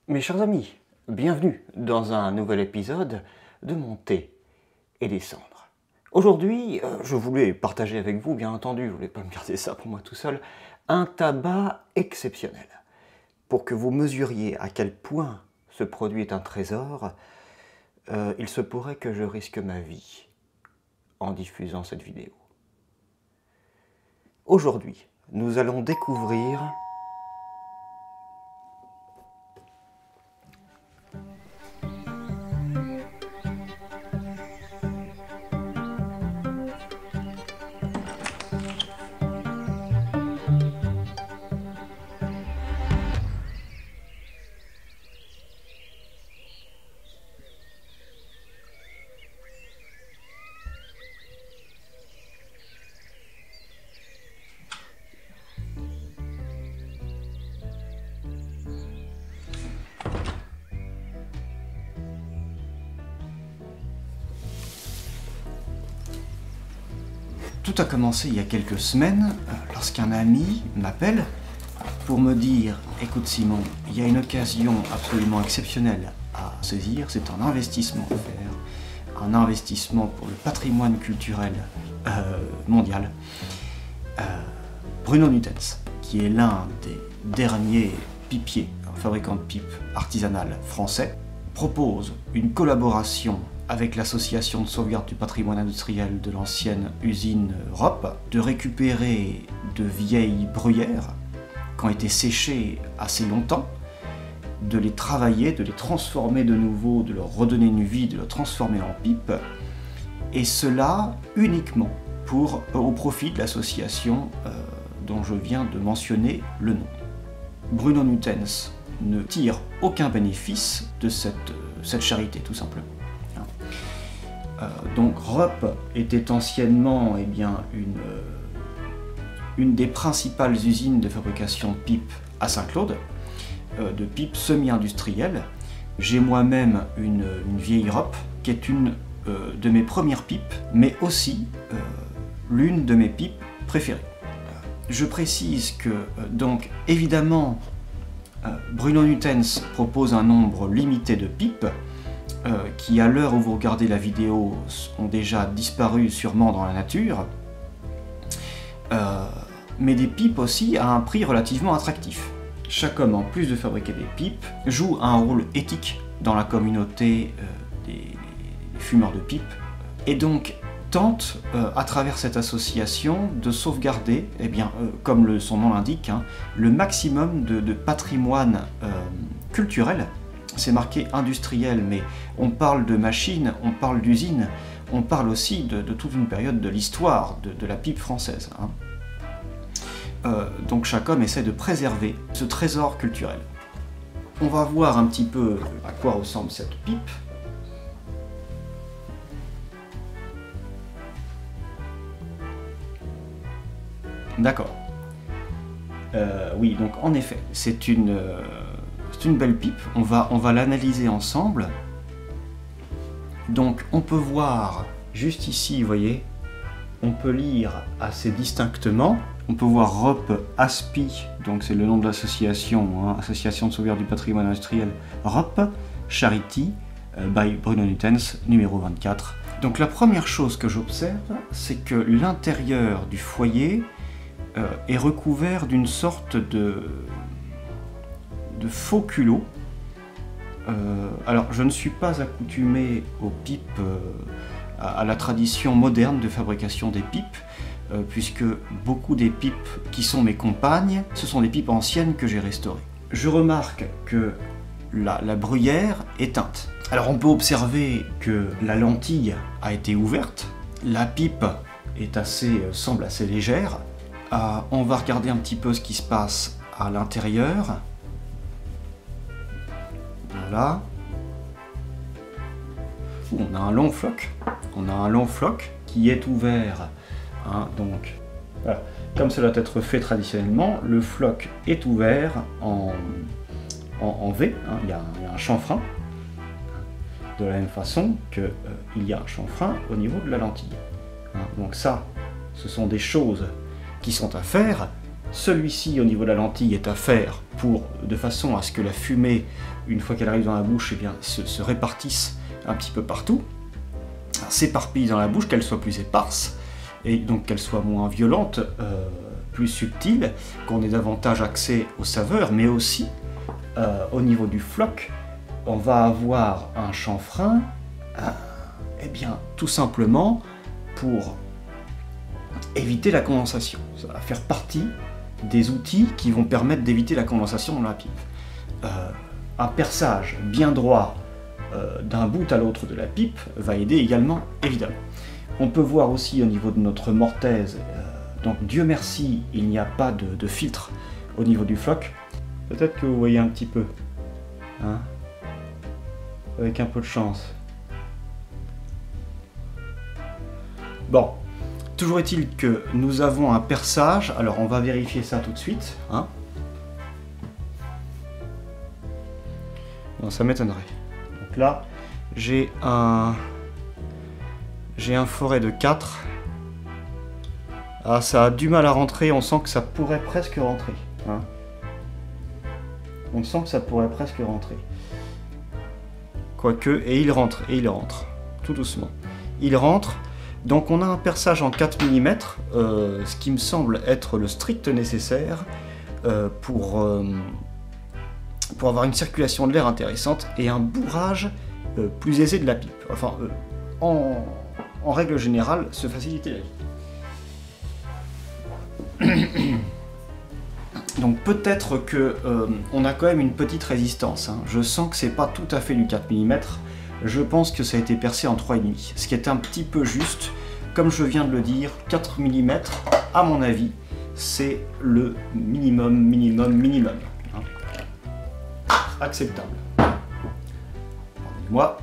Mes chers amis, bienvenue dans un nouvel épisode de Monter et Descendre. Aujourd'hui, je voulais partager avec vous, bien entendu, je voulais pas me garder ça pour moi tout seul, un tabac exceptionnel. Pour que vous mesuriez à quel point ce produit est un trésor, il se pourrait que je risque ma vie en diffusant cette vidéo. Aujourd'hui, nous allons découvrir Tout a commencé il y a quelques semaines, lorsqu'un ami m'appelle pour me dire « Écoute Simon, il y a une occasion absolument exceptionnelle à saisir, c'est un investissement à faire, un investissement pour le patrimoine culturel mondial. Bruno Nutens, qui est l'un des derniers pipiers, fabricant de pipes artisanales français, propose une collaboration avec l'association de sauvegarde du patrimoine industriel de l'ancienne usine ROP, de récupérer de vieilles bruyères qui ont été séchées assez longtemps, de les travailler, de les transformer de nouveau, de leur redonner une vie, de les transformer en pipe, et cela uniquement au profit de l'association dont je viens de mentionner le nom. Bruno Nutens ne tire aucun bénéfice de cette charité, tout simplement. Donc ROP était anciennement une des principales usines de fabrication de pipes à Saint-Claude, de pipes semi-industrielles. J'ai moi-même une vieille ROP qui est une de mes premières pipes, mais aussi l'une de mes pipes préférées. Je précise que, donc évidemment, Bruno Nutens propose un nombre limité de pipes, qui, à l'heure où vous regardez la vidéo, ont déjà disparu sûrement dans la nature, mais des pipes aussi à un prix relativement attractif. Chaque homme, en plus de fabriquer des pipes, joue un rôle éthique dans la communauté des fumeurs de pipes, et donc tente, à travers cette association, de sauvegarder, comme son nom l'indique, le maximum de patrimoine culturel. C'est marqué industriel, mais on parle de machines, on parle d'usines, on parle aussi de toute une période de l'histoire de la pipe française. Donc chaque homme essaie de préserver ce trésor culturel. On va voir un petit peu à quoi ressemble cette pipe. D'accord. Oui, donc en effet, c'est une belle pipe, on va l'analyser ensemble. Donc on peut voir, juste ici, vous voyez, on peut lire assez distinctement, on peut voir ROP ASPI, donc c'est le nom de l'association, Association de sauvegarde du patrimoine industriel, ROP Charity, by Bruno Nutens, numéro 24. Donc la première chose que j'observe, c'est que l'intérieur du foyer est recouvert d'une sorte de faux culots. Alors je ne suis pas accoutumé aux pipes, à la tradition moderne de fabrication des pipes, puisque beaucoup des pipes qui sont mes compagnes, ce sont des pipes anciennes que j'ai restaurées. Je remarque que la bruyère est teinte. Alors on peut observer que la lentille a été ouverte, la pipe semble assez légère. On va regarder un petit peu ce qui se passe à l'intérieur. Voilà. On a un long floc. On a un long floc qui est ouvert. Donc, voilà. Comme cela doit être fait traditionnellement, le floc est ouvert en V. Il y a un chanfrein. De la même façon qu'il y a un chanfrein au niveau de la lentille. Donc ça, ce sont des choses qui sont à faire Celui-ci, au niveau de la lentille, est à faire de façon à ce que la fumée, une fois qu'elle arrive dans la bouche, eh bien, se répartisse un petit peu partout, s'éparpille dans la bouche, qu'elle soit plus éparse, et donc qu'elle soit moins violente, plus subtile, qu'on ait davantage accès aux saveurs, mais aussi, au niveau du floc, on va avoir un chanfrein, eh bien, tout simplement pour éviter la condensation. Ça va faire partie des outils qui vont permettre d'éviter la condensation dans la pipe. Un perçage bien droit d'un bout à l'autre de la pipe va aider également, évidemment. On peut voir aussi au niveau de notre mortaise, donc Dieu merci, il n'y a pas de filtre au niveau du floc. Peut-être que vous voyez un petit peu, hein, avec un peu de chance. Bon. Toujours est-il que nous avons un perçage, alors on va vérifier ça tout de suite. Hein. Non, ça m'étonnerait. Donc là, j'ai un forêt de 4. Ah, ça a du mal à rentrer, on sent que ça pourrait presque rentrer. Hein. On sent que ça pourrait presque rentrer. Quoique, et il rentre, tout doucement. Il rentre. Donc on a un perçage en 4 mm, ce qui me semble être le strict nécessaire pour avoir une circulation de l'air intéressante et un bourrage plus aisé de la pipe. Enfin, en règle générale, se faciliter la vie. Donc peut-être que on a quand même une petite résistance. Hein. Je sens que c'est pas tout à fait du 4 mm. Je pense que ça a été percé en 3,5, ce qui est un petit peu juste. Comme je viens de le dire, 4 mm, à mon avis, c'est le minimum. Hein. Acceptable. Pardonnez-moi.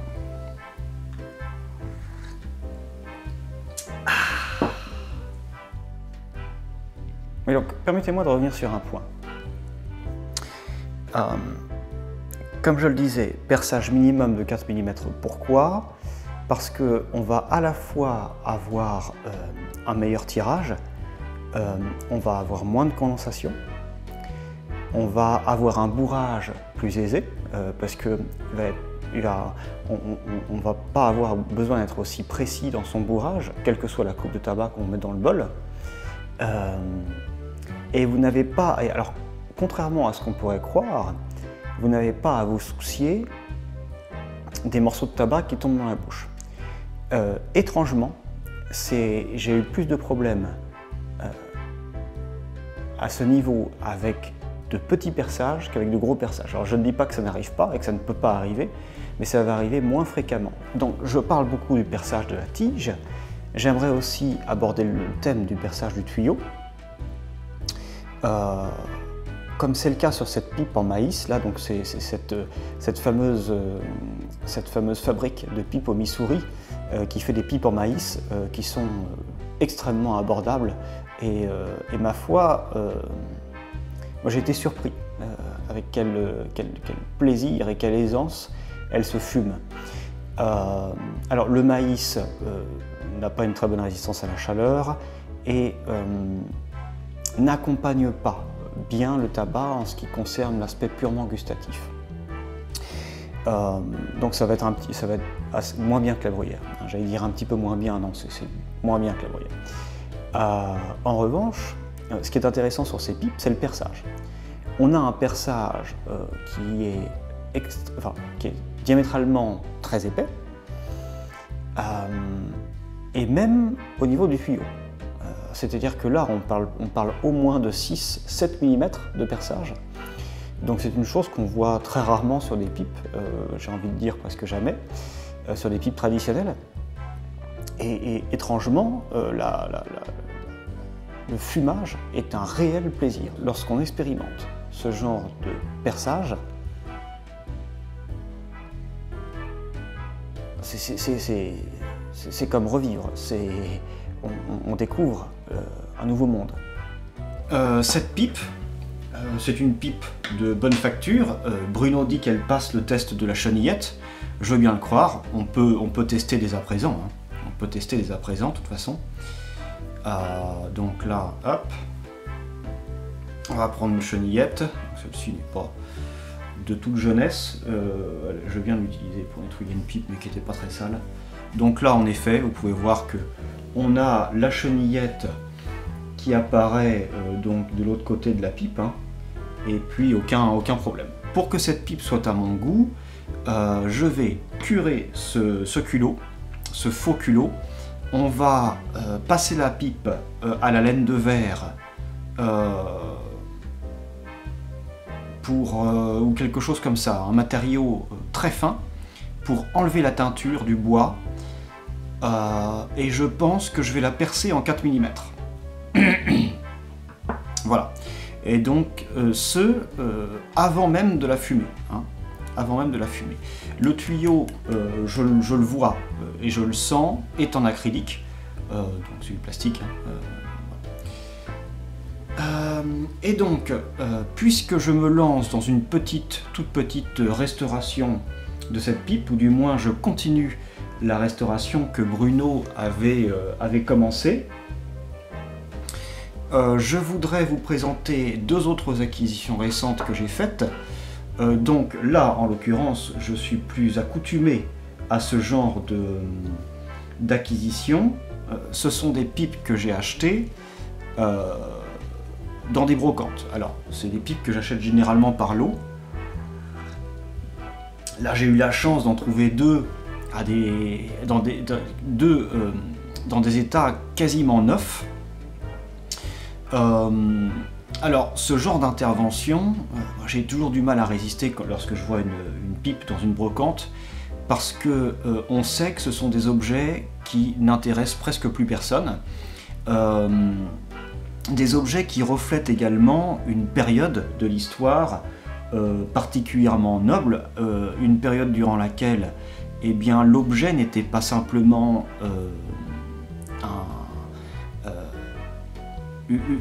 Mais donc, permettez-moi de revenir sur un point. Comme je le disais, perçage minimum de 4 mm. Pourquoi? Parce qu'on va à la fois avoir un meilleur tirage, on va avoir moins de condensation, on va avoir un bourrage plus aisé, parce que on ne va pas avoir besoin d'être aussi précis dans son bourrage, quelle que soit la coupe de tabac qu'on met dans le bol. Et vous n'avez pas, alors contrairement à ce qu'on pourrait croire, vous n'avez pas à vous soucier des morceaux de tabac qui tombent dans la bouche. Étrangement, j'ai eu plus de problèmes à ce niveau avec de petits perçages qu'avec de gros perçages. Alors je ne dis pas que ça n'arrive pas et que ça ne peut pas arriver, mais ça va arriver moins fréquemment. Donc je parle beaucoup du perçage de la tige. J'aimerais aussi aborder le thème du perçage du tuyau. Comme c'est le cas sur cette pipe en maïs, là, donc c'est cette fameuse fabrique de pipes au Missouri qui fait des pipes en maïs qui sont extrêmement abordables et ma foi, moi j'ai été surpris avec quel plaisir et quelle aisance elle se fume. Alors le maïs n'a pas une très bonne résistance à la chaleur et n'accompagne pas bien le tabac en ce qui concerne l'aspect purement gustatif. Donc ça va être moins bien que la bruyère. J'allais dire un petit peu moins bien, non, c'est moins bien que la bruyère. En revanche, ce qui est intéressant sur ces pipes, c'est le perçage. On a un perçage qui est diamétralement très épais, et même au niveau du tuyau. C'est-à-dire que là, on parle au moins de 6-7 mm de perçage. Donc c'est une chose qu'on voit très rarement sur des pipes, j'ai envie de dire presque jamais, sur des pipes traditionnelles. Et étrangement, le fumage est un réel plaisir. Lorsqu'on expérimente ce genre de perçage, c'est comme revivre, on découvre un nouveau monde. Cette pipe, c'est une pipe de bonne facture. Bruno dit qu'elle passe le test de la chenillette. Je veux bien le croire, on peut tester dès à présent. Hein. On peut tester dès à présent, de toute façon. Donc là, hop. On va prendre une chenillette, celle-ci n'est pas de toute jeunesse, je viens de l'utiliser pour nettoyer une pipe mais qui n'était pas très sale. Donc là en effet, vous pouvez voir que on a la chenillette qui apparaît donc de l'autre côté de la pipe, hein, et puis aucun problème. Pour que cette pipe soit à mon goût, je vais curer ce culot, ce faux culot. On va passer la pipe à la laine de verre ou quelque chose comme ça, un matériau très fin pour enlever la teinture du bois, et je pense que je vais la percer en 4 mm. Voilà, et donc avant même de la fumer, hein, avant même de la fumer. Le tuyau, je le vois et je le sens, est en acrylique, donc c'est du plastique, hein, et donc, puisque je me lance dans une toute petite restauration de cette pipe, ou du moins je continue la restauration que Bruno avait commencé, je voudrais vous présenter 2 autres acquisitions récentes que j'ai faites. Donc là, en l'occurrence, je suis plus accoutumé à ce genre d'acquisition. Ce sont des pipes que j'ai achetées dans des brocantes. Alors, c'est des pipes que j'achète généralement par lot. Là, j'ai eu la chance d'en trouver 2 dans des états quasiment neufs. Alors, ce genre d'intervention, j'ai toujours du mal à résister lorsque je vois une pipe dans une brocante, parce que on sait que ce sont des objets qui n'intéressent presque plus personne. Des objets qui reflètent également une période de l'histoire particulièrement noble, une période durant laquelle eh bien, l'objet n'était pas simplement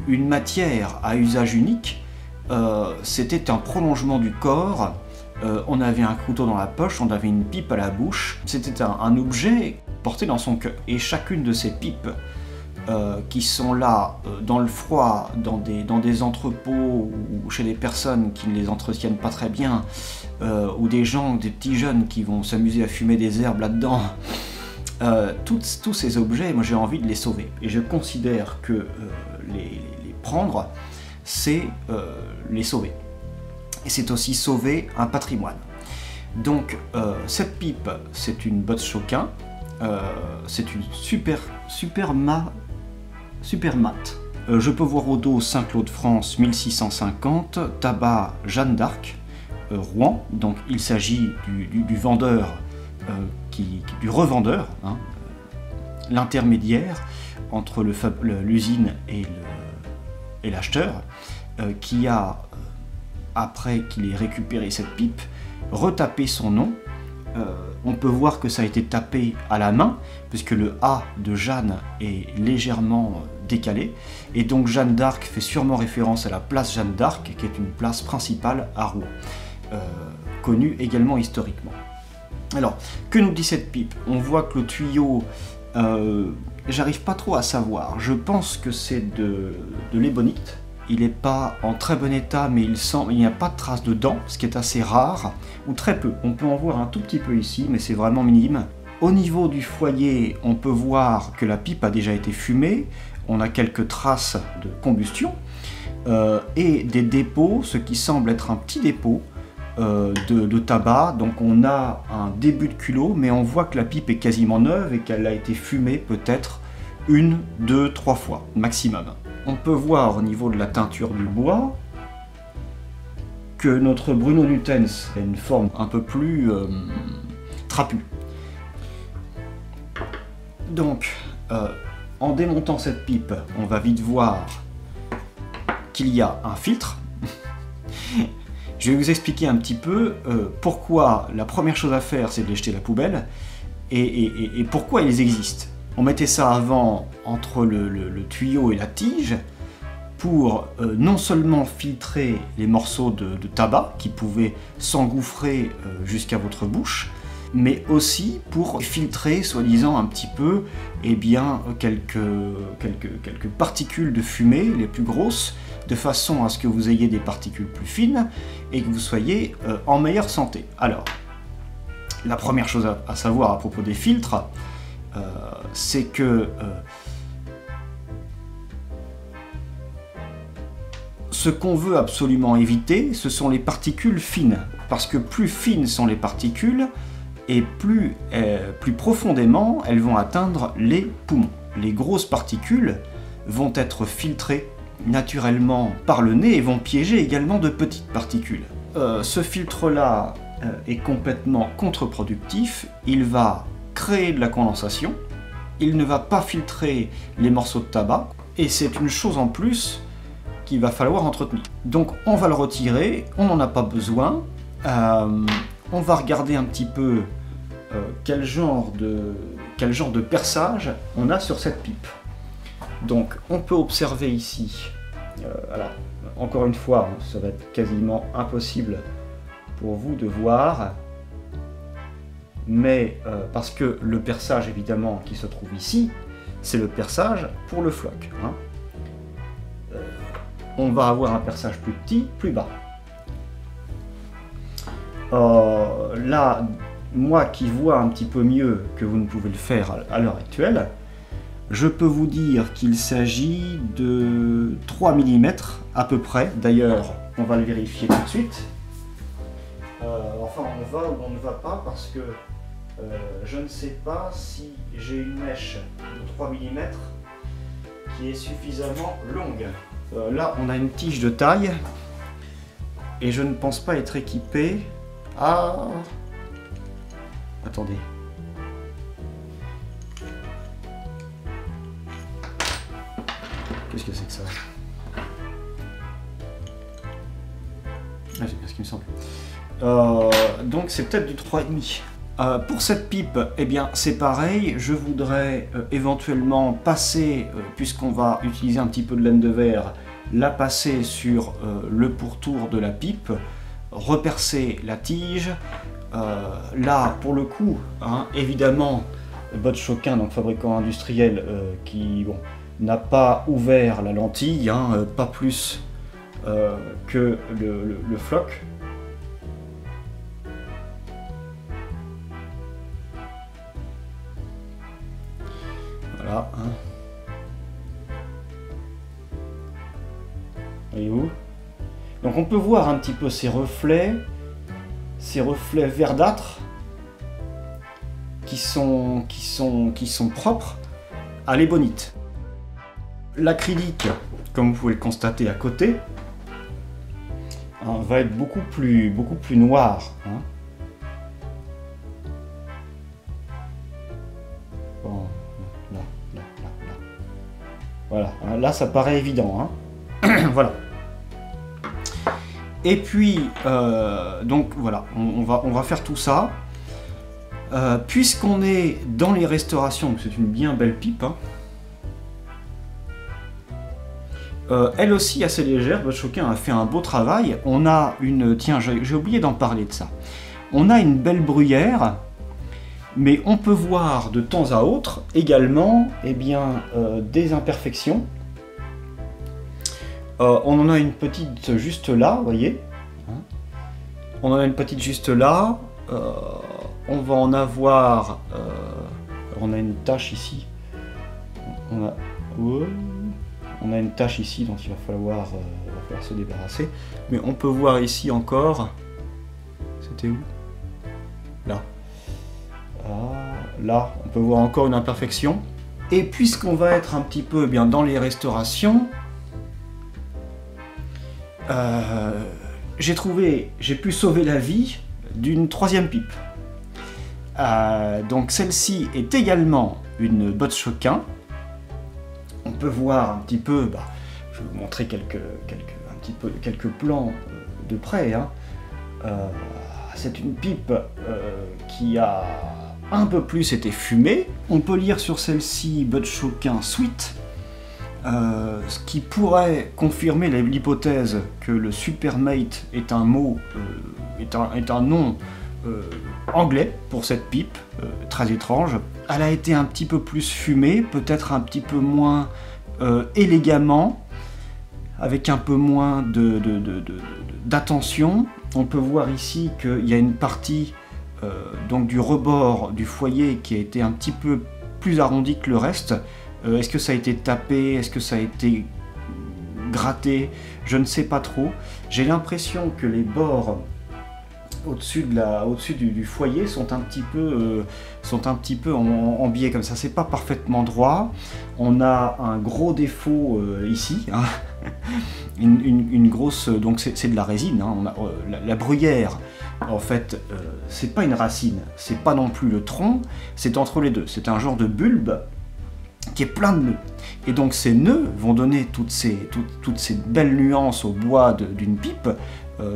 une matière à usage unique, c'était un prolongement du corps. On avait un couteau dans la poche, on avait une pipe à la bouche, c'était un objet porté dans son cœur. Et chacune de ces pipes qui sont là dans le froid, dans des entrepôts ou chez des personnes qui ne les entretiennent pas très bien, ou des petits jeunes qui vont s'amuser à fumer des herbes là-dedans, tous ces objets, moi j'ai envie de les sauver. Et je considère que les prendre, c'est les sauver. Et c'est aussi sauver un patrimoine. Donc cette pipe, c'est une Bottchoquin, c'est une super mat. Je peux voir au dos Saint-Claude France 1650, tabac Jeanne d'Arc, Rouen. Donc il s'agit du vendeur, du revendeur, hein, l'intermédiaire entre l'usine et l'acheteur, qui a, après qu'il ait récupéré cette pipe, retapé son nom. On peut voir que ça a été tapé à la main, puisque le A de Jeanne est légèrement décalé, et donc Jeanne d'Arc fait sûrement référence à la place Jeanne d'Arc, qui est une place principale à Rouen, connue également historiquement. Alors, que nous dit cette pipe? On voit que le tuyau, j'arrive pas trop à savoir, je pense que c'est de l'ébonite. Il n'est pas en très bon état, mais il n'y a pas de trace de dents, ce qui est assez rare, ou très peu. On peut en voir un tout petit peu ici, mais c'est vraiment minime. Au niveau du foyer, on peut voir que la pipe a déjà été fumée, on a quelques traces de combustion, et des dépôts, ce qui semble être un petit dépôt de tabac. Donc on a un début de culot, mais on voit que la pipe est quasiment neuve et qu'elle a été fumée peut-être 1, 2, 3 fois, maximum. On peut voir au niveau de la teinture du bois que notre Bruno Nutens a une forme un peu plus trapue. Donc, en démontant cette pipe, on va vite voir qu'il y a un filtre. Je vais vous expliquer un petit peu pourquoi la première chose à faire, c'est de les jeter à la poubelle, et pourquoi ils existent. On mettait ça avant entre le tuyau et la tige pour non seulement filtrer les morceaux de tabac qui pouvaient s'engouffrer jusqu'à votre bouche, mais aussi pour filtrer, soi-disant, un petit peu, eh bien, quelques particules de fumée, les plus grosses, de façon à ce que vous ayez des particules plus fines et que vous soyez en meilleure santé. Alors, la première chose à savoir à propos des filtres, c'est que ce qu'on veut absolument éviter, ce sont les particules fines, parce que plus fines sont les particules, et plus profondément elles vont atteindre les poumons. Les grosses particules vont être filtrées naturellement par le nez et vont piéger également de petites particules. Ce filtre-là est complètement contre-productif, il va créer de la condensation, il ne va pas filtrer les morceaux de tabac, et c'est une chose en plus qu'il va falloir entretenir. Donc on va le retirer, on n'en a pas besoin. On va regarder un petit peu quel genre de perçage on a sur cette pipe. Donc on peut observer ici, alors encore une fois, ça va être quasiment impossible pour vous de voir, mais parce que le perçage évidemment qui se trouve ici, c'est le perçage pour le floc. Hein. On va avoir un perçage plus petit, plus bas. Là, moi qui vois un petit peu mieux que vous ne pouvez le faire à l'heure actuelle, je peux vous dire qu'il s'agit de 3 mm à peu près. D'ailleurs, on va le vérifier tout de suite. Enfin, on va ou on ne va pas parce que je ne sais pas si j'ai une mèche de 3 mm qui est suffisamment longue. Là, on a une tige de taille et je ne pense pas être équipé. Ah, attendez. Qu'est-ce que c'est que ça? Ah, c'est bien ce qui me semble. Donc c'est peut-être du 3,5. Pour cette pipe, eh bien c'est pareil, je voudrais éventuellement passer, puisqu'on va utiliser un petit peu de laine de verre, la passer sur le pourtour de la pipe, repercer la tige. Là, pour le coup, hein, évidemment, Bottchoquin, donc fabricant industriel, qui n'a pas ouvert la lentille, hein, pas plus que le floc. Voilà. Hein. Voyez-vous? Donc on peut voir un petit peu ces reflets verdâtres qui sont propres à l'ébonite. L'acrylique, comme vous pouvez le constater à côté, hein, va être beaucoup plus noir. Hein. Bon, là. Voilà, là ça paraît évident. Hein. Voilà. Et puis, donc voilà, on va faire tout ça. Puisqu'on est dans les restaurations, c'est une bien belle pipe, hein, elle aussi assez légère, Bottchoquin a fait un beau travail. On a une... Tiens, j'ai oublié d'en parler de ça. On a une belle bruyère, mais on peut voir de temps à autre également des imperfections. On en a une petite juste là, vous voyez. On en a une petite juste là. On va en avoir... on a une tache ici. On a une tache ici dont il va falloir se débarrasser. Mais on peut voir ici encore... C'était où? Là. Là, on peut voir encore une imperfection. Et puisqu'on va être un petit peu dans les restaurations, j'ai pu sauver la vie d'une troisième pipe. Donc celle-ci est également une Bottchoquin. On peut voir un petit peu, je vais vous montrer quelques plans de près. Hein. C'est une pipe qui a un peu plus été fumée. On peut lire sur celle-ci Bottchoquin Sweet, ce qui pourrait confirmer l'hypothèse que le Supermate est un mot, est un nom anglais pour cette pipe, très étrange. Elle a été un petit peu plus fumée, peut-être un petit peu moins élégamment. avec un peu moins d'attention. On peut voir ici qu'il y a une partie donc du rebord du foyer qui a été un petit peu plus arrondi que le reste. Est-ce que ça a été tapé? Est-ce que ça a été gratté? Je ne sais pas trop. J'ai l'impression que les bords au-dessus du foyer sont un petit peu en biais comme ça. C'est pas parfaitement droit. On a un gros défaut ici, hein. une grosse, donc c'est de la résine, hein. On a, la bruyère, en fait, c'est pas une racine, c'est pas non plus le tronc, c'est entre les deux. C'est un genre de bulbe qui est plein de nœuds. Et donc ces nœuds vont donner toutes ces belles nuances au bois d'une pipe.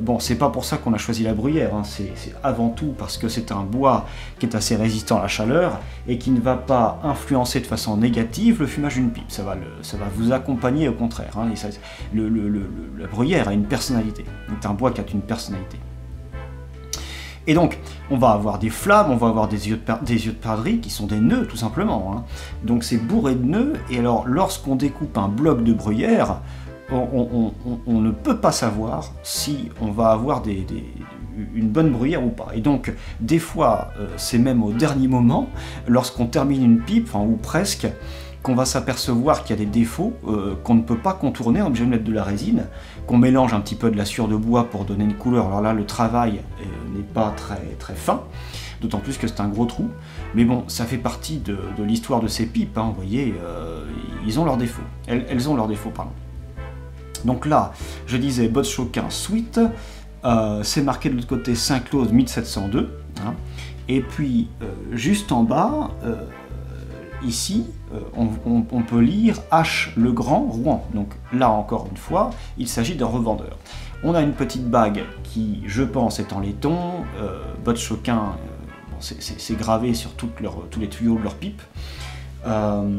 Bon, c'est pas pour ça qu'on a choisi la bruyère, hein. C'est avant tout parce que c'est un bois qui est assez résistant à la chaleur et qui ne va pas influencer de façon négative le fumage d'une pipe. Ça va vous accompagner au contraire, hein. Et la bruyère a une personnalité. C'est un bois qui a une personnalité. Et donc, on va avoir des flammes, on va avoir des yeux de perdrix qui sont des nœuds, tout simplement, hein. Donc c'est bourré de nœuds, et alors lorsqu'on découpe un bloc de bruyère, on ne peut pas savoir si on va avoir une bonne bruyère ou pas. Et donc, des fois, c'est même au dernier moment, lorsqu'on termine une pipe, enfin, ou presque, qu'on va s'apercevoir qu'il y a des défauts qu'on ne peut pas contourner, on est obligé de mettre de la résine, qu'on mélange un petit peu de la sciure de bois pour donner une couleur. Alors là, le travail n'est pas très fin, d'autant plus que c'est un gros trou. Mais bon, ça fait partie de l'histoire de ces pipes, hein. Vous voyez, ils ont leurs défauts. Elles ont leurs défauts, pardon. Donc là, je disais Bottchoquin Suite, c'est marqué de l'autre côté Saint-Claude 1702, hein. Et puis juste en bas, ici, on peut lire H le Grand Rouen. Donc là encore une fois, il s'agit d'un revendeur. On a une petite bague qui, je pense, est en laiton. Bottchoquin, bon, c'est gravé sur tous les tuyaux de leur pipe. Un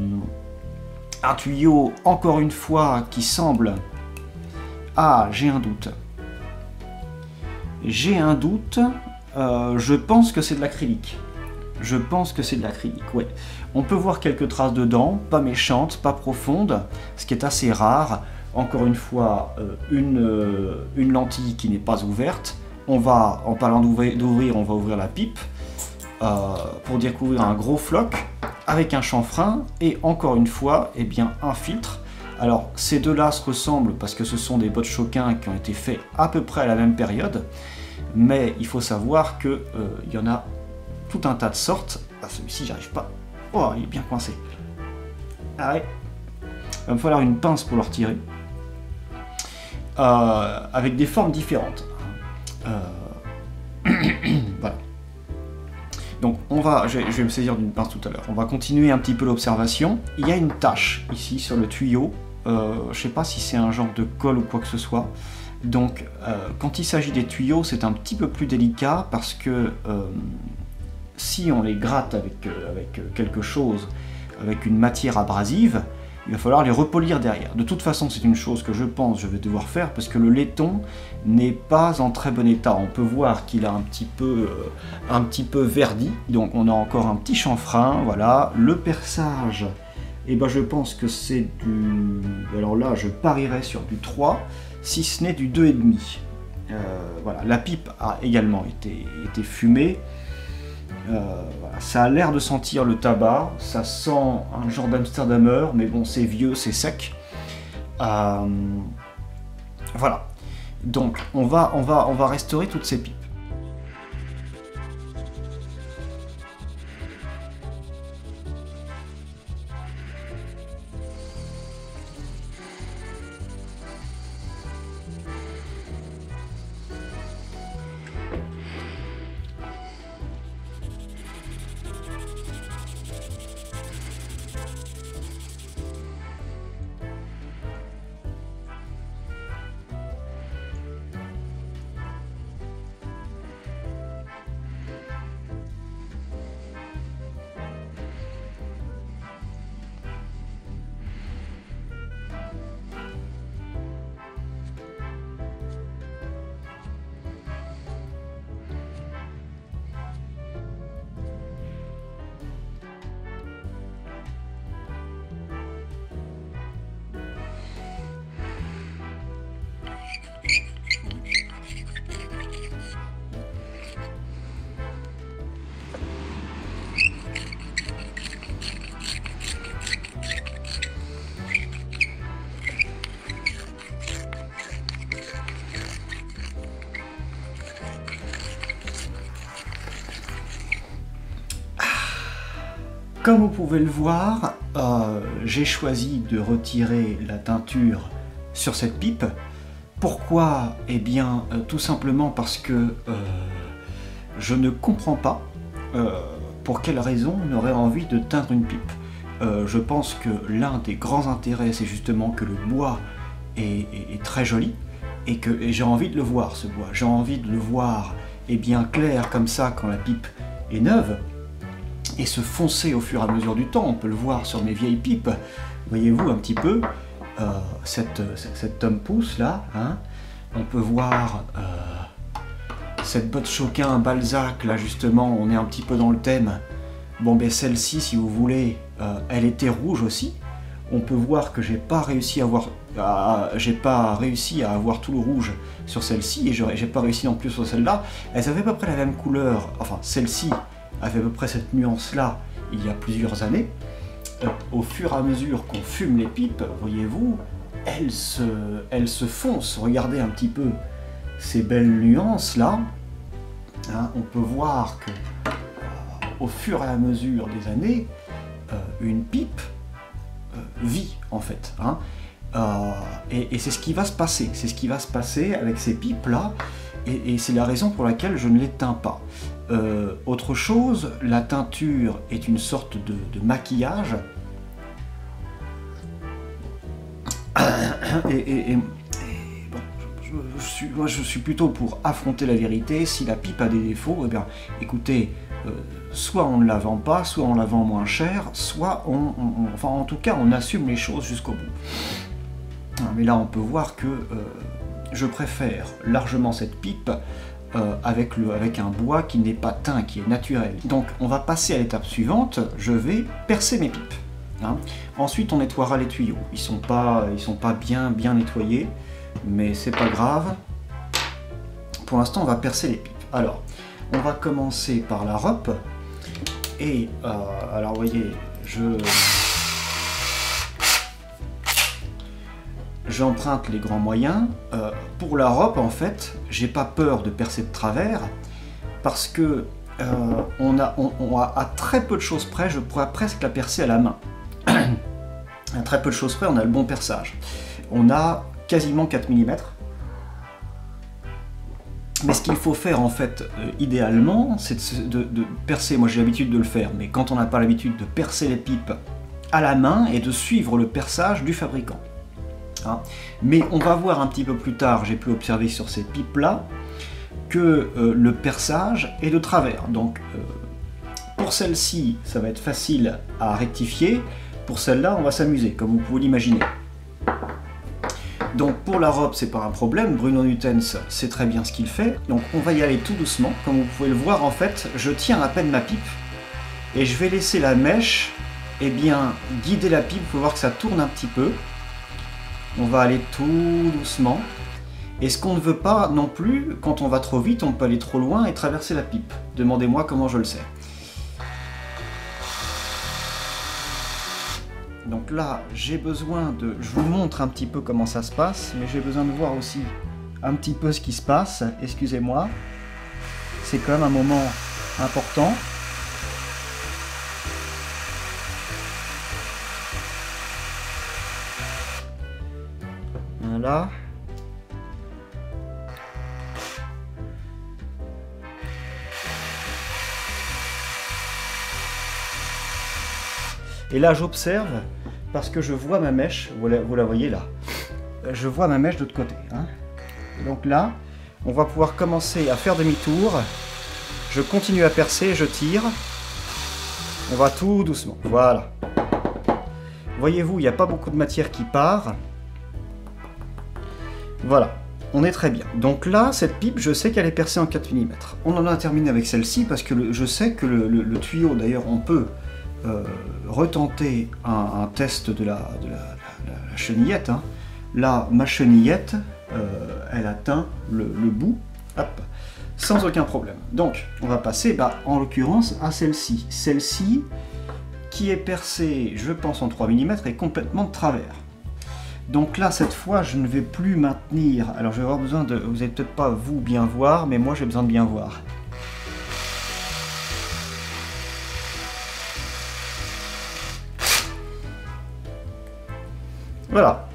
tuyau, encore une fois, qui semble... Ah, j'ai un doute. J'ai un doute. Je pense que c'est de l'acrylique. Je pense que c'est de l'acrylique, ouais. On peut voir quelques traces dedans, pas méchantes, pas profondes, ce qui est assez rare. Encore une fois, une lentille qui n'est pas ouverte. On va, en parlant d'ouvrir, on va ouvrir la pipe pour découvrir un gros floc avec un chanfrein et encore une fois, eh bien, un filtre. Alors, ces deux-là se ressemblent parce que ce sont des Bottchoquins qui ont été faits à peu près à la même période, mais il faut savoir qu'il y en a tout un tas de sortes. Ah, celui-ci, j'arrive pas. Oh, il est bien coincé. Ah ouais. Il va me falloir une pince pour le retirer. Avec des formes différentes. Voilà. Donc, je vais me saisir d'une pince tout à l'heure. On va continuer un petit peu l'observation. Il y a une tache ici sur le tuyau. Je ne sais pas si c'est un genre de colle ou quoi que ce soit. Donc, quand il s'agit des tuyaux, c'est un petit peu plus délicat parce que si on les gratte avec quelque chose, avec une matière abrasive, il va falloir les repolir derrière. De toute façon, c'est une chose que je pense je vais devoir faire parce que le laiton n'est pas en très bon état. On peut voir qu'il a un petit peu verdi, donc on a encore un petit chanfrein, voilà. Le perçage, eh ben, je pense que c'est du... Alors là, je parierais sur du 3, si ce n'est du 2,5. Voilà. La pipe a également été fumée. Voilà. Ça a l'air de sentir le tabac, ça sent un genre d'Amsterdamer, mais bon, c'est vieux, c'est sec. Voilà. Donc, on va restaurer toutes ces pipes. Comme vous pouvez le voir, j'ai choisi de retirer la teinture sur cette pipe. Pourquoi? Eh bien, tout simplement parce que je ne comprends pas pour quelle raison on aurait envie de teindre une pipe. Je pense que l'un des grands intérêts, c'est justement que le bois est très joli et que j'ai envie de le voir, ce bois. J'ai envie de le voir bien clair comme ça quand la pipe est neuve et se foncer au fur et à mesure du temps. On peut le voir sur mes vieilles pipes. Voyez-vous un petit peu cette tome pouce là, hein. On peut voir cette botte Choquin Balzac là, justement, on est un petit peu dans le thème. Bon ben celle-ci, si vous voulez, elle était rouge aussi. On peut voir que j'ai pas réussi à avoir tout le rouge sur celle-ci et j'ai pas réussi non plus sur celle-là. Elles avaient à peu près la même couleur, enfin celle-ci avait à peu près cette nuance-là il y a plusieurs années. Au fur et à mesure qu'on fume les pipes, voyez-vous, elles se foncent. Regardez un petit peu ces belles nuances-là. Hein, on peut voir que au fur et à mesure des années, une pipe vit en fait. Hein. Et c'est ce qui va se passer. C'est ce qui va se passer avec ces pipes-là. Et c'est la raison pour laquelle je ne les teins pas. Autre chose, la teinture est une sorte de maquillage. Bon, je suis plutôt pour affronter la vérité. Si la pipe a des défauts, eh bien, écoutez, soit on ne la vend pas, soit on la vend moins cher, soit enfin en tout cas on assume les choses jusqu'au bout. Mais là on peut voir que je préfère largement cette pipe avec un bois qui n'est pas teint, qui est naturel. Donc on va passer à l'étape suivante, je vais percer mes pipes. Hein. Ensuite on nettoiera les tuyaux, ils sont pas bien nettoyés, mais c'est pas grave. Pour l'instant on va percer les pipes. Alors, on va commencer par la rope, et alors vous voyez, j'emprunte les grands moyens. Pour la rope, en fait, j'ai pas peur de percer de travers, parce que à très peu de choses près, je pourrais presque la percer à la main. À très peu de choses près, on a le bon perçage. On a quasiment 4 mm. Mais ce qu'il faut faire en fait, idéalement, c'est de percer, moi j'ai l'habitude de le faire, mais quand on n'a pas l'habitude de percer les pipes à la main et de suivre le perçage du fabricant. Hein. Mais on va voir un petit peu plus tard, j'ai pu observer sur ces pipes-là, que le perçage est de travers. Donc pour celle-ci, ça va être facile à rectifier, pour celle-là, on va s'amuser, comme vous pouvez l'imaginer. Donc pour la robe, c'est pas un problème, Bruno Nutens sait très bien ce qu'il fait, donc on va y aller tout doucement. Comme vous pouvez le voir, en fait, je tiens à peine ma pipe, et je vais laisser la mèche guider la pipe. Vous pouvez voir que ça tourne un petit peu. On va aller tout doucement, et ce qu'on ne veut pas non plus, quand on va trop vite, on peut aller trop loin et traverser la pipe. Demandez-moi comment je le sais. Donc là, j'ai besoin de... Je vous montre un petit peu comment ça se passe, mais j'ai besoin de voir aussi un petit peu ce qui se passe. Excusez-moi. C'est quand même un moment important. Voilà. Et là, j'observe, parce que je vois ma mèche, vous la voyez là, je vois ma mèche de l'autre côté. Hein. Donc là, on va pouvoir commencer à faire demi-tour. Je continue à percer, je tire. On va tout doucement. Voilà. Voyez-vous, il n'y a pas beaucoup de matière qui part. Voilà, on est très bien. Donc là, cette pipe, je sais qu'elle est percée en 4 mm. On en a terminé avec celle-ci, parce que je sais que le tuyau, d'ailleurs, on peut retenter un test de la chenillette. Hein. Là, ma chenillette, elle atteint le bout, hop, sans aucun problème. Donc, on va passer, en l'occurrence, à celle-ci. Celle-ci, qui est percée, je pense, en 3 mm, est complètement de travers. Donc là, cette fois, je ne vais plus maintenir. Alors, je vais avoir besoin de... Vous n'allez peut-être pas, vous, bien voir, mais moi, j'ai besoin de bien voir. Voilà.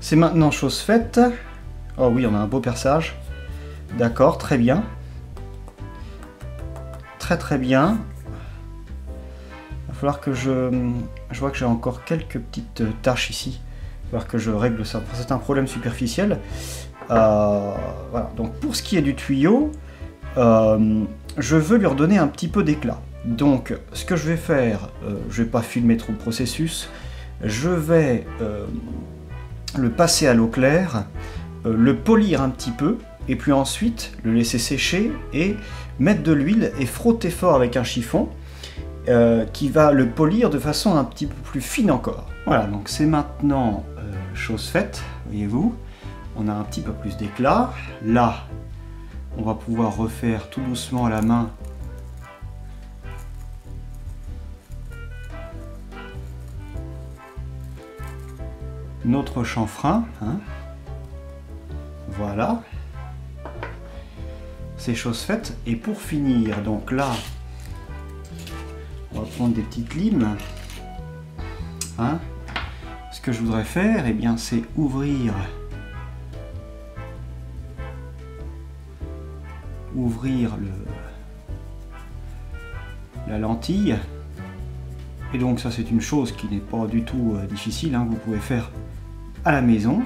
C'est maintenant chose faite. Oh oui, on a un beau perçage. D'accord, très bien. Très bien. Il va falloir que je vois que j'ai encore quelques petites taches ici. Il va falloir que je règle ça. C'est un problème superficiel. Voilà. Donc pour ce qui est du tuyau, je veux lui redonner un petit peu d'éclat. Donc ce que je vais faire, je ne vais pas filmer trop le processus. Je vais le passer à l'eau claire, le polir un petit peu, et puis ensuite le laisser sécher et mettre de l'huile et frotter fort avec un chiffon qui va le polir de façon un petit peu plus fine encore. Voilà, donc c'est maintenant chose faite, voyez-vous, on a un petit peu plus d'éclat. Là, on va pouvoir refaire tout doucement à la main notre chanfrein, hein. Voilà, c'est chose faite. Et pour finir, donc là, on va prendre des petites limes, hein. Ce que je voudrais faire, eh bien, c'est ouvrir la lentille. Et donc ça, c'est une chose qui n'est pas du tout difficile, hein, que vous pouvez faire à la maison.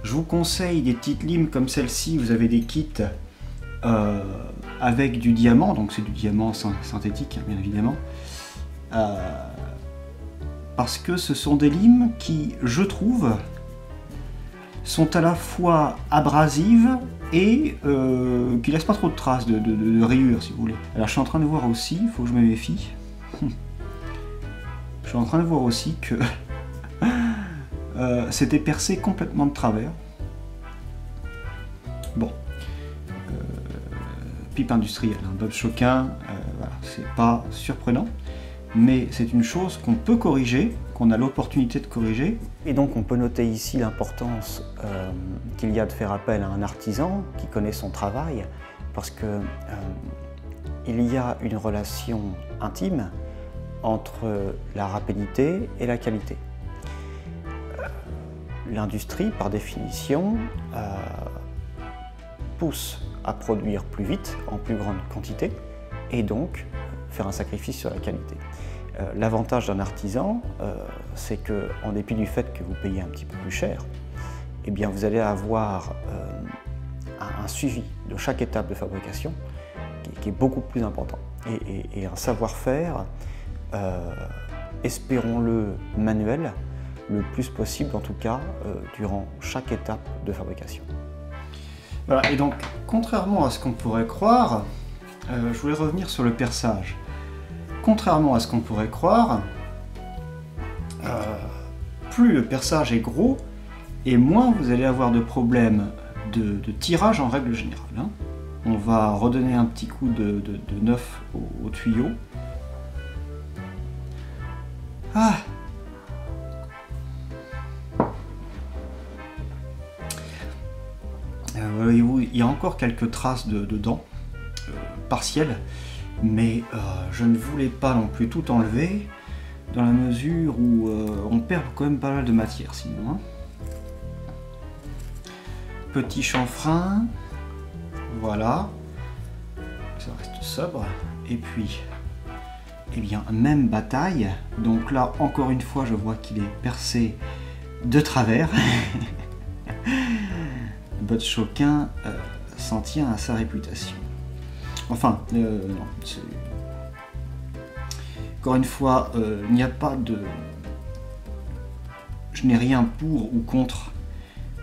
Je vous conseille des petites limes comme celle-ci. Vous avez des kits avec du diamant, donc c'est du diamant synthétique, hein, bien évidemment, parce que ce sont des limes qui, je trouve, sont à la fois abrasives et qui laissent pas trop de traces de rayures, si vous voulez. Alors je suis en train de voir aussi, il faut que je me méfie, je suis en train de voir aussi que c'était percé complètement de travers. Bon, pipe industrielle, hein, Bob Choquin, voilà, c'est pas surprenant, mais c'est une chose qu'on peut corriger, qu'on a l'opportunité de corriger. Et donc on peut noter ici l'importance qu'il y a de faire appel à un artisan qui connaît son travail, parce que il y a une relation intime entre la rapidité et la qualité. L'industrie, par définition, pousse à produire plus vite, en plus grande quantité, et donc faire un sacrifice sur la qualité. L'avantage d'un artisan, c'est que, en dépit du fait que vous payez un petit peu plus cher, eh bien vous allez avoir un suivi de chaque étape de fabrication qui est beaucoup plus important, et un savoir-faire, espérons-le, manuel, le plus possible, en tout cas, durant chaque étape de fabrication. Voilà, et donc, contrairement à ce qu'on pourrait croire, je voulais revenir sur le perçage. Contrairement à ce qu'on pourrait croire, plus le perçage est gros, et moins vous allez avoir de problèmes de tirage en règle générale, hein. On va redonner un petit coup de neuf au tuyau. Ah! Voyez-vous, il y a encore quelques traces de dents partielles, mais je ne voulais pas non plus tout enlever, dans la mesure où on perd quand même pas mal de matière sinon, hein. Petit chanfrein, voilà, ça reste sobre, et puis, eh bien, même bataille. Donc là, encore une fois, je vois qu'il est percé de travers. Bob Choquin s'en tient à sa réputation. Enfin, non, encore une fois, il n'y a pas de... Je n'ai rien pour ou contre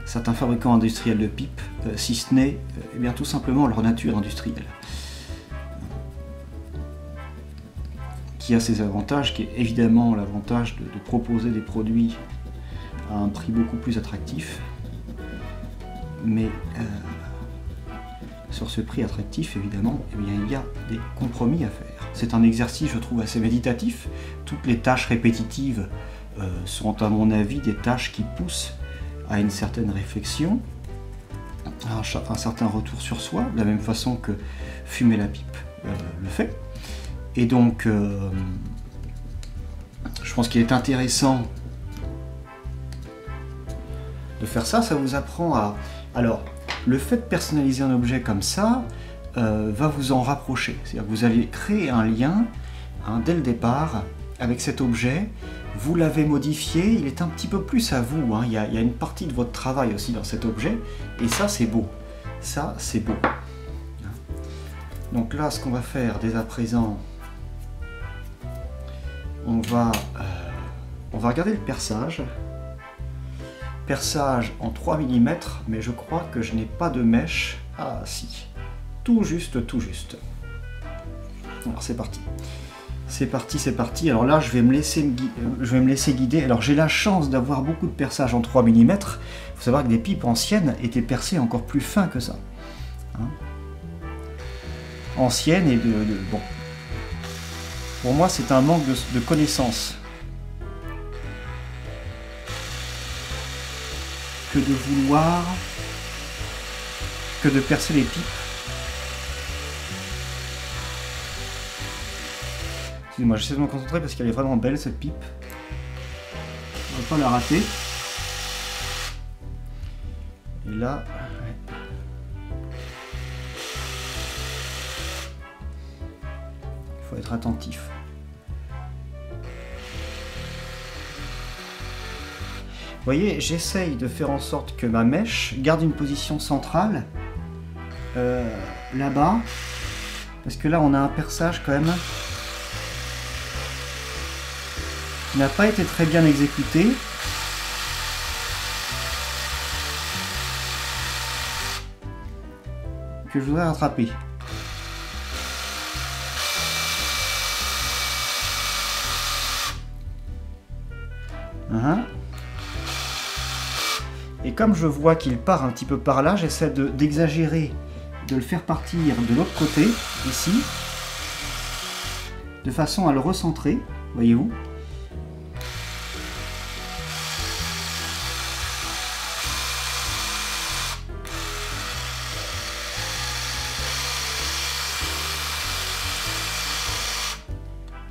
certains fabricants industriels de pipes, si ce n'est eh bien, tout simplement leur nature industrielle, qui a ses avantages, qui est évidemment l'avantage de proposer des produits à un prix beaucoup plus attractif. Mais sur ce prix attractif, évidemment, eh bien, il y a des compromis à faire. C'est un exercice, je trouve, assez méditatif. Toutes les tâches répétitives sont, à mon avis, des tâches qui poussent à une certaine réflexion, à un certain retour sur soi, de la même façon que fumer la pipe le fait. Et donc, je pense qu'il est intéressant de faire ça. Ça vous apprend à... Alors, le fait de personnaliser un objet comme ça va vous en rapprocher. C'est-à-dire que vous allez créer un lien dès le départ avec cet objet. Vous l'avez modifié, il est un petit peu plus à vous. Il y a une partie de votre travail aussi dans cet objet. Et ça, c'est beau. Ça, c'est beau. Donc là, ce qu'on va faire dès à présent, on va regarder le perçage. Perçage en 3 mm, mais je crois que je n'ai pas de mèche. Ah si, tout juste, tout juste. Alors c'est parti. C'est parti, c'est parti. Alors là, je vais me laisser guider. Alors j'ai la chance d'avoir beaucoup de perçage en 3 mm. Il faut savoir que des pipes anciennes étaient percées encore plus fin que ça. Anciennes et bon. Pour moi, c'est un manque de connaissances que de vouloir que de percer les pipes. Excusez-moi, j'essaie de me concentrer parce qu'elle est vraiment belle cette pipe. On va pas la rater. Et là, il faut être attentif. Vous voyez, j'essaye de faire en sorte que ma mèche garde une position centrale là-bas, parce que là on a un perçage quand même qui n'a pas été très bien exécuté. Que je voudrais rattraper. Et comme je vois qu'il part un petit peu par là, j'essaie d'exagérer, de le faire partir de l'autre côté, ici, de façon à le recentrer, voyez-vous.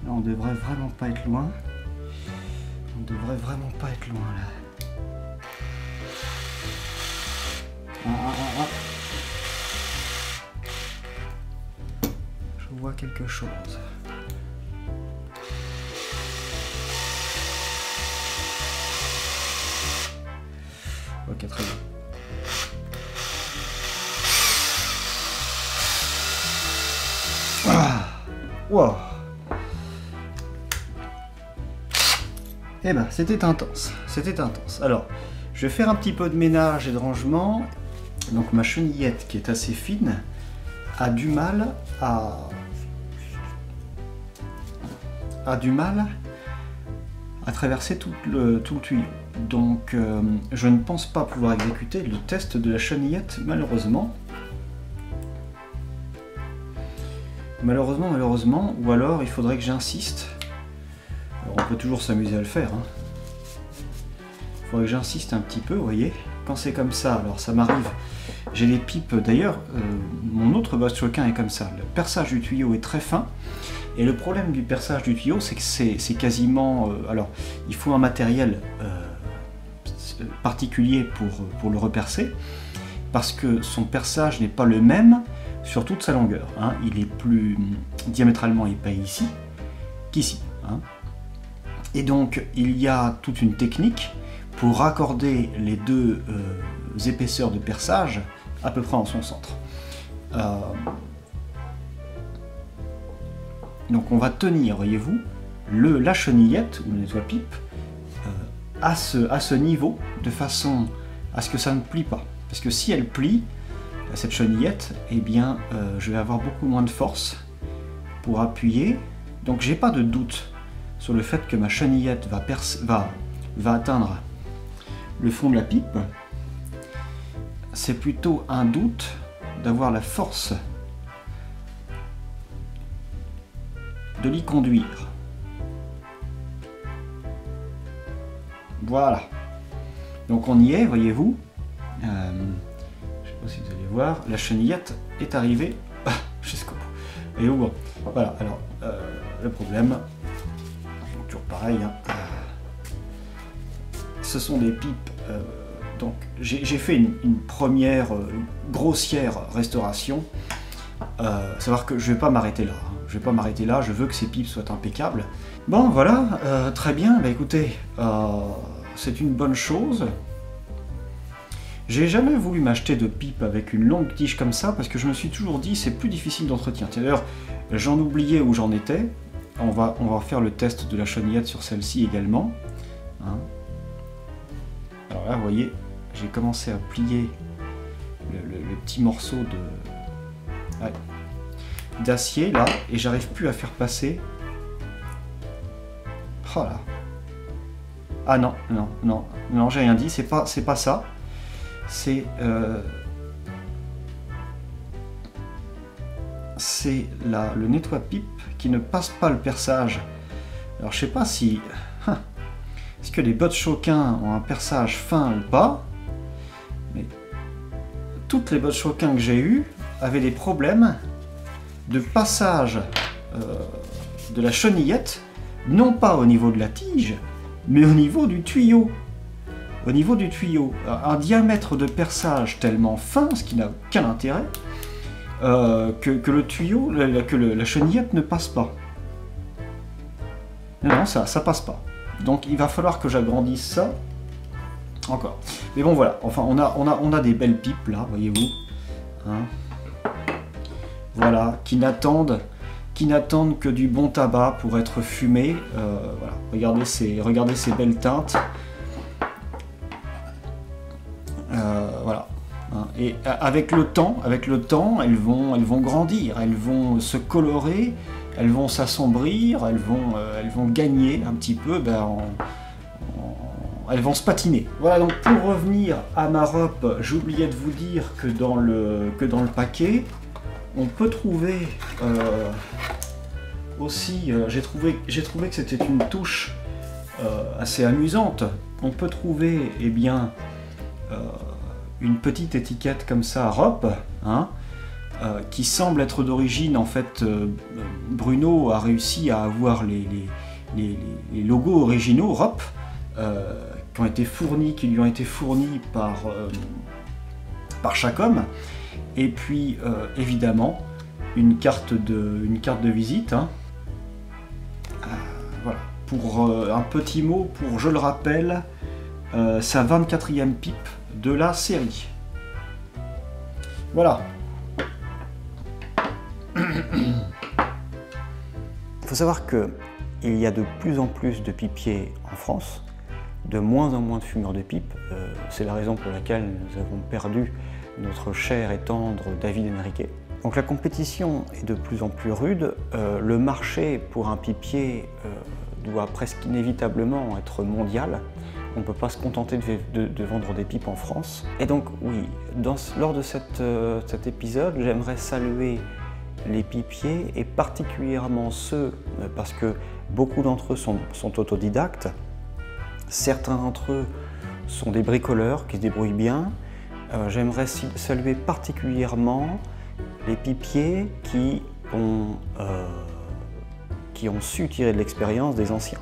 Là, on devrait vraiment pas être loin. On devrait vraiment pas être loin là. Je vois quelque chose. Ok, très bien. Wow. Eh ben, c'était intense. C'était intense. Alors, je vais faire un petit peu de ménage et de rangement. Donc ma chenillette, qui est assez fine, a du mal à traverser tout le tuyau. Donc je ne pense pas pouvoir exécuter le test de la chenillette, malheureusement. Malheureusement, ou alors il faudrait que j'insiste. Alors, on peut toujours s'amuser à le faire. Il faudrait que j'insiste un petit peu, vous voyez. Quand c'est comme ça, alors ça m'arrive. J'ai des pipes, d'ailleurs, mon autre Basse-Choquin est comme ça. Le perçage du tuyau est très fin. Et le problème du perçage du tuyau, c'est que c'est quasiment... alors, il faut un matériel particulier pour le repercer, parce que son perçage n'est pas le même sur toute sa longueur. Il est plus diamétralement épais ici qu'ici. Et donc, il y a toute une technique pour raccorder les deux épaisseurs de perçage à peu près en son centre. Donc on va tenir, voyez-vous, la chenillette ou le nettoie-pipe à ce niveau, de façon à ce que ça ne plie pas. Parce que si elle plie, cette chenillette, eh bien je vais avoir beaucoup moins de force pour appuyer. Donc j'ai pas de doute sur le fait que ma chenillette va atteindre le fond de la pipe. C'est plutôt un doute d'avoir la force de l'y conduire. Voilà. Donc on y est, voyez-vous. Je ne sais pas si vous allez voir, la chenillette est arrivée jusqu'au bout. Et voilà. Alors, le problème, toujours pareil. Hein. Ce sont des pipes. Donc j'ai fait une première grossière restauration. Savoir que je vais pas m'arrêter là. Hein. Je vais pas m'arrêter là. Je veux que ces pipes soient impeccables. Bon, voilà. Très bien. Bah, écoutez, c'est une bonne chose. J'ai jamais voulu m'acheter de pipe avec une longue tige comme ça parce que je me suis toujours dit c'est plus difficile d'entretien. D'ailleurs, j'en oubliais où j'en étais. On va faire le test de la chenillette sur celle-ci également. Hein. Alors là, vous voyez, j'ai commencé à plier le petit morceau d'acier là et j'arrive plus à faire passer. Oh là. Ah non, non, non, non, j'ai rien dit, c'est pas ça. C'est le nettoie-pipe qui ne passe pas le perçage. Alors je sais pas si... Est-ce que les bottes Choquin ont un perçage fin ou pas? Mais toutes les bottes Choquin que j'ai eues avaient des problèmes de passage de la chenillette, non pas au niveau de la tige, mais au niveau du tuyau. Au niveau du tuyau, un diamètre de perçage tellement fin, ce qui n'a aucun intérêt, que le tuyau, la chenillette ne passe pas. Non, ça passe pas. Donc il va falloir que j'agrandisse ça encore. Mais bon voilà, enfin on a des belles pipes là, voyez-vous. Hein, voilà, qui n'attendent que du bon tabac pour être fumées. Voilà, regardez ces belles teintes. Voilà. Et avec le temps, elles vont grandir, elles vont se colorer, elles vont s'assombrir, elles vont gagner un petit peu, elles vont se patiner. Voilà, donc pour revenir à ma robe, j'oubliais de vous dire que dans le paquet, on peut trouver aussi, j'ai trouvé que c'était une touche assez amusante. On peut trouver, eh bien, une petite étiquette comme ça, ROP, hein, qui semble être d'origine, en fait, Bruno a réussi à avoir les logos originaux ROP, qui lui ont été fournis par Chacom, et puis évidemment une carte de visite, hein. Voilà, pour un petit mot, pour, je le rappelle, sa 24e pipe de la série. Voilà. Il faut savoir que il y a de plus en plus de pipiers en France, de moins en moins de fumeurs de pipe. C'est la raison pour laquelle nous avons perdu notre cher et tendre David Henriquet. Donc la compétition est de plus en plus rude. Le marché pour un pipier doit presque inévitablement être mondial. On ne peut pas se contenter de vendre des pipes en France. Et donc oui, lors de cet épisode, j'aimerais saluer les pipiers, et particulièrement ceux, parce que beaucoup d'entre eux sont autodidactes. Certains d'entre eux sont des bricoleurs qui se débrouillent bien. J'aimerais saluer particulièrement les pipiers qui ont su tirer de l'expérience des anciens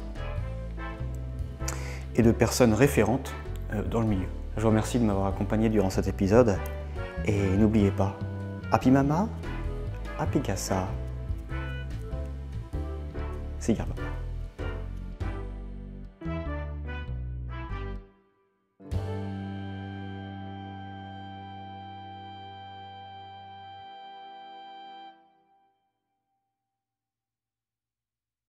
et de personnes référentes dans le milieu. Je vous remercie de m'avoir accompagné durant cet épisode, et n'oubliez pas, Happy Mama, Happy Kassa, Cigar Papa.